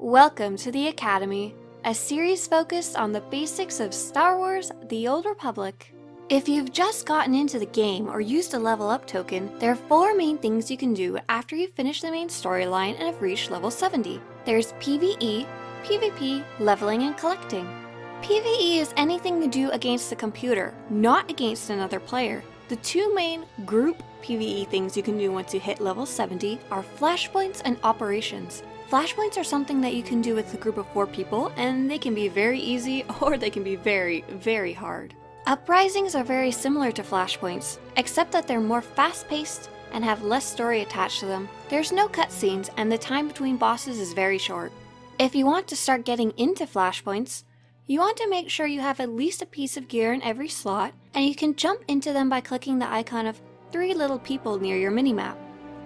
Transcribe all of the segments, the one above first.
Welcome to the Academy, a series focused on the basics of Star Wars: The Old Republic. If you've just gotten into the game or used a level up token, there are 4 main things you can do after you finish the main storyline and have reached level 70. There's PvE, PvP, leveling, and collecting. PvE is anything you do against the computer, not against another player. The 2 main group PvE things you can do once you hit level 70 are Flashpoints and Operations. Flashpoints are something that you can do with a group of 4 people, and they can be very easy or they can be very, very hard. Uprisings are very similar to Flashpoints, except that they're more fast-paced and have less story attached to them. There's no cutscenes, and the time between bosses is very short. If you want to start getting into Flashpoints, you want to make sure you have at least a piece of gear in every slot, and you can jump into them by clicking the icon of 3 little people near your minimap.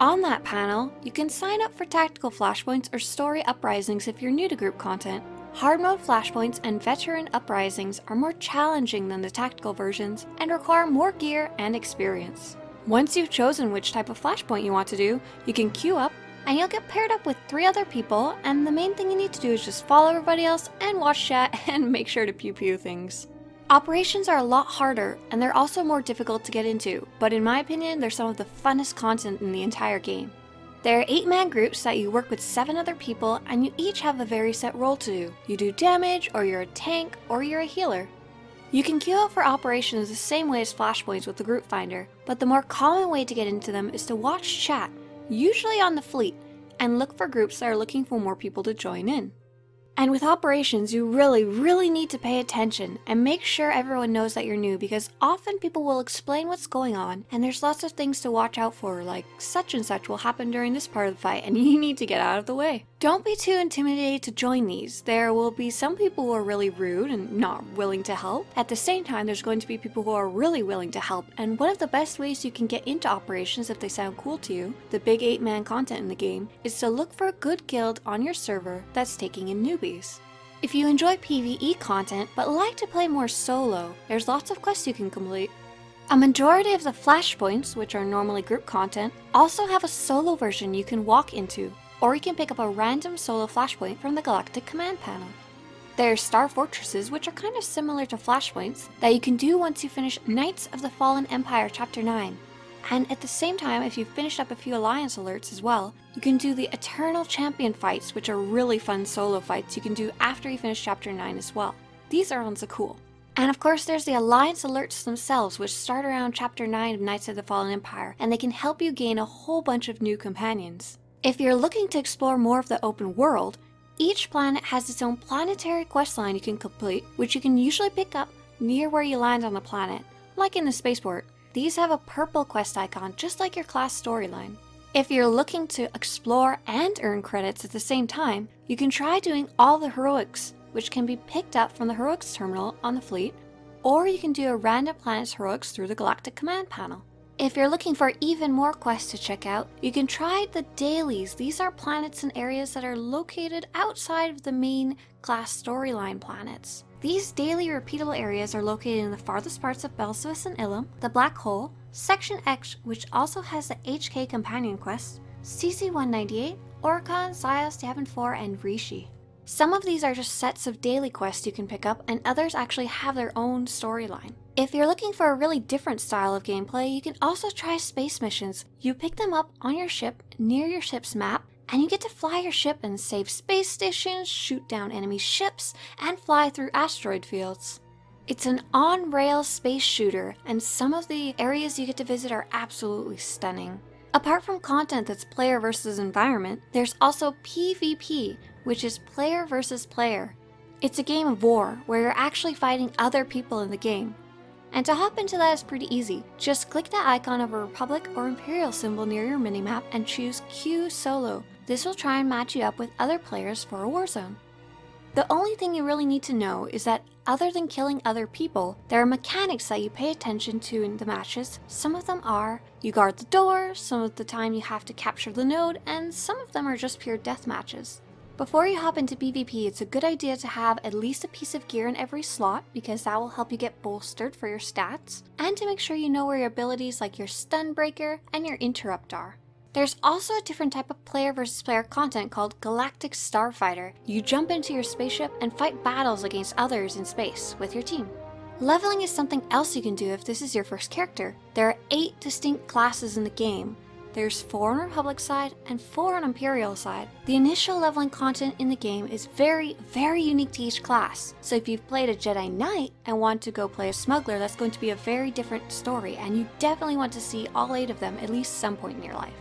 On that panel, you can sign up for tactical flashpoints or story uprisings if you're new to group content. Hard mode flashpoints and veteran uprisings are more challenging than the tactical versions and require more gear and experience. Once you've chosen which type of flashpoint you want to do, you can queue up and you'll get paired up with 3 other people, and the main thing you need to do is just follow everybody else and watch chat and make sure to pew pew things. Operations are a lot harder, and they're also more difficult to get into, but in my opinion, they're some of the funnest content in the entire game. There are 8-man groups that you work with 7 other people, and you each have a very set role to do. You do damage, or you're a tank, or you're a healer. You can queue up for operations the same way as Flashpoints with the group finder, but the more common way to get into them is to watch chat, usually on the fleet, and look for groups that are looking for more people to join in. And with operations, you really need to pay attention and make sure everyone knows that you're new, because often people will explain what's going on and there's lots of things to watch out for, like such and such will happen during this part of the fight and you need to get out of the way. Don't be too intimidated to join these. There will be some people who are really rude and not willing to help. At the same time, there's going to be people who are really willing to help, and one of the best ways you can get into operations if they sound cool to you, the big 8-man content in the game, is to look for a good guild on your server that's taking in newbies. If you enjoy PvE content but like to play more solo, there's lots of quests you can complete. A majority of the flashpoints, which are normally group content, also have a solo version you can walk into, or you can pick up a random solo flashpoint from the Galactic Command panel. There are star fortresses, which are kind of similar to flashpoints, that you can do once you finish Knights of the Fallen Empire Chapter 9. And at the same time, if you've finished up a few Alliance alerts as well, you can do the Eternal Champion fights, which are really fun solo fights you can do after you finish Chapter 9 as well. These are also cool. And of course there's the Alliance alerts themselves, which start around Chapter 9 of Knights of the Fallen Empire, and they can help you gain a whole bunch of new companions. If you're looking to explore more of the open world, each planet has its own planetary questline you can complete, which you can usually pick up near where you land on the planet, like in the spaceport. These have a purple quest icon, just like your class storyline. If you're looking to explore and earn credits at the same time, you can try doing all the heroics, which can be picked up from the heroics terminal on the fleet, or you can do a random planet's heroics through the Galactic Command panel. If you're looking for even more quests to check out, you can try the dailies. These are planets and areas that are located outside of the main class storyline planets. These daily repeatable areas are located in the farthest parts of Belsavis and Ilum, the Black Hole, Section X, which also has the HK companion quest, CC-198, Oricon, Zios, Yavin 4, and Rishi. Some of these are just sets of daily quests you can pick up, and others actually have their own storyline. If you're looking for a really different style of gameplay, you can also try space missions. You pick them up on your ship, near your ship's map, and you get to fly your ship and save space stations, shoot down enemy ships, and fly through asteroid fields. It's an on-rails space shooter, and some of the areas you get to visit are absolutely stunning. Apart from content that's player versus environment, there's also PvP, which is player versus player. It's a game of war, where you're actually fighting other people in the game. And to hop into that is pretty easy. Just click the icon of a Republic or Imperial symbol near your minimap and choose Q Solo. This will try and match you up with other players for a war zone. The only thing you really need to know is that other than killing other people, there are mechanics that you pay attention to in the matches. Some of them are, you guard the door, some of the time you have to capture the node, and some of them are just pure death matches. Before you hop into PvP, it's a good idea to have at least a piece of gear in every slot, because that will help you get bolstered for your stats, and to make sure you know where your abilities like your stun breaker and your interrupt are. There's also a different type of player versus player content called Galactic Starfighter. You jump into your spaceship and fight battles against others in space with your team. Leveling is something else you can do if this is your first character. There are 8 distinct classes in the game. There's 4 on Republic side and 4 on Imperial side. The initial leveling content in the game is very unique to each class. So if you've played a Jedi Knight and want to go play a smuggler, that's going to be a very different story, and you definitely want to see all 8 of them at least some point in your life.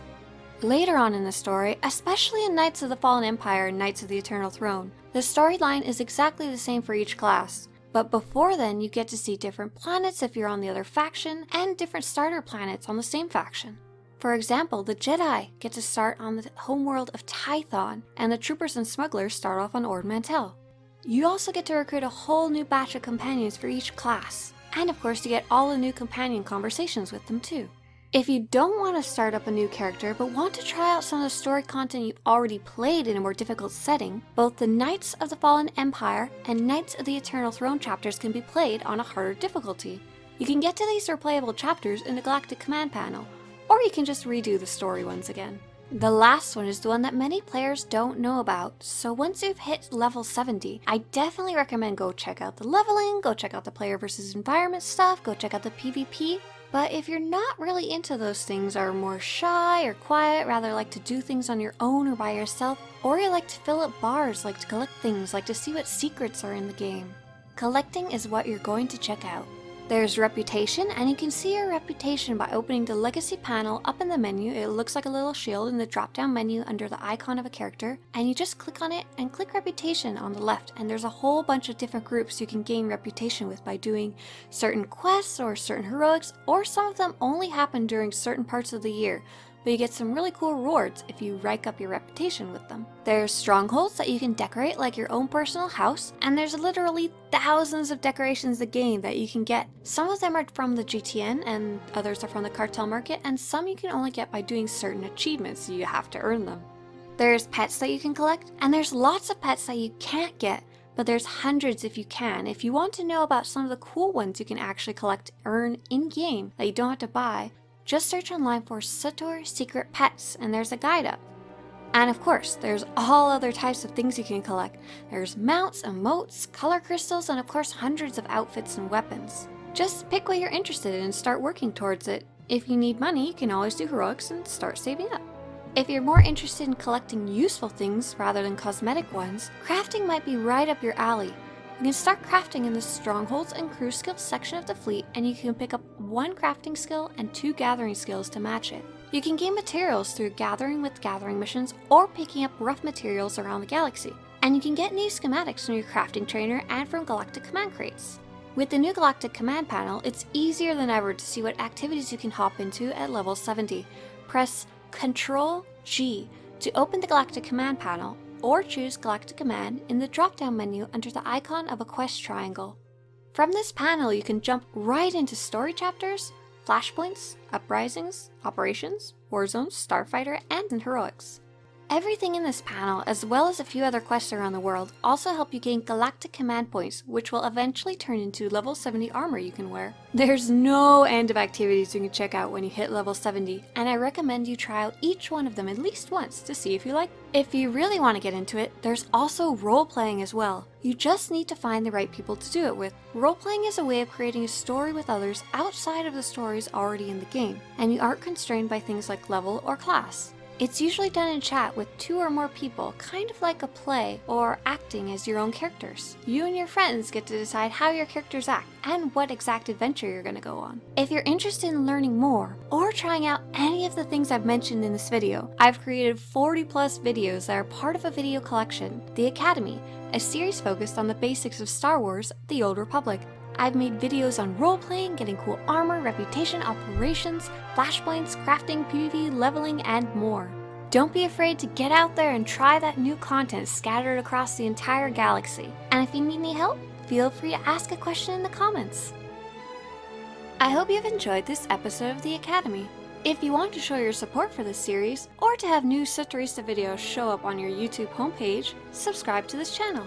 Later on in the story, especially in Knights of the Fallen Empire and Knights of the Eternal Throne, the storyline is exactly the same for each class. But before then, you get to see different planets if you're on the other faction, and different starter planets on the same faction. For example, the Jedi get to start on the homeworld of Tython, and the Troopers and Smugglers start off on Ord Mantell. You also get to recruit a whole new batch of companions for each class, and of course you get all the new companion conversations with them too. If you don't want to start up a new character but want to try out some of the story content you've already played in a more difficult setting, both the Knights of the Fallen Empire and Knights of the Eternal Throne chapters can be played on a harder difficulty. You can get to these replayable chapters in the Galactic Command panel, or you can just redo the story ones again. The last one is the one that many players don't know about, so once you've hit level 70, I definitely recommend go check out the leveling, go check out the player versus environment stuff, go check out the PvP. But if you're not really into those things, are more shy or quiet, rather like to do things on your own or by yourself, or you like to fill up bars, like to collect things, like to see what secrets are in the game, collecting is what you're going to check out. There's reputation, and you can see your reputation by opening the legacy panel up in the menu. It looks like a little shield in the drop down menu under the icon of a character, and you just click on it and click reputation on the left, and there's a whole bunch of different groups you can gain reputation with by doing certain quests or certain heroics, or some of them only happen during certain parts of the year. But you get some really cool rewards if you rank up your reputation with them. There's strongholds that you can decorate like your own personal house, and there's literally thousands of decorations in the game that you can get. Some of them are from the GTN and others are from the cartel market, and some you can only get by doing certain achievements, so you have to earn them. There's pets that you can collect, and there's lots of pets that you can't get, but there's hundreds if you can. If you want to know about some of the cool ones you can actually collect, earn in-game that you don't have to buy, just search online for SWTOR secret pets and there's a guide up. And of course, there's all other types of things you can collect. There's mounts, emotes, color crystals, and of course hundreds of outfits and weapons. Just pick what you're interested in and start working towards it. If you need money, you can always do heroics and start saving up. If you're more interested in collecting useful things rather than cosmetic ones, crafting might be right up your alley. You can start crafting in the Strongholds and Crew Skills section of the fleet, and you can pick up 1 crafting skill and 2 gathering skills to match it. You can gain materials through gathering with gathering missions or picking up rough materials around the galaxy. And you can get new schematics from your crafting trainer and from Galactic Command crates. With the new Galactic Command panel, it's easier than ever to see what activities you can hop into at level 70. Press Ctrl-G to open the Galactic Command panel, or choose Galactic Command in the drop-down menu under the icon of a quest triangle. From this panel, you can jump right into story chapters, flashpoints, uprisings, operations, warzones, starfighter, and heroics. Everything in this panel, as well as a few other quests around the world, also help you gain Galactic Command points, which will eventually turn into level 70 armor you can wear. There's no end of activities you can check out when you hit level 70, and I recommend you try out each one of them at least once to see if you like. If you really want to get into it, there's also role-playing as well. You just need to find the right people to do it with. Role-playing is a way of creating a story with others outside of the stories already in the game, and you aren't constrained by things like level or class. It's usually done in chat with 2 or more people, kind of like a play or acting as your own characters. You and your friends get to decide how your characters act and what exact adventure you're going to go on. If you're interested in learning more or trying out any of the things I've mentioned in this video, I've created 40 plus videos that are part of a video collection, The Academy, a series focused on the basics of Star Wars: The Old Republic. I've made videos on role-playing, getting cool armor, reputation, operations, flashpoints, crafting, PvP, leveling, and more. Don't be afraid to get out there and try that new content scattered across the entire galaxy. And if you need any help, feel free to ask a question in the comments. I hope you've enjoyed this episode of The Academy. If you want to show your support for this series, or to have new Swtorista videos show up on your YouTube homepage, subscribe to this channel.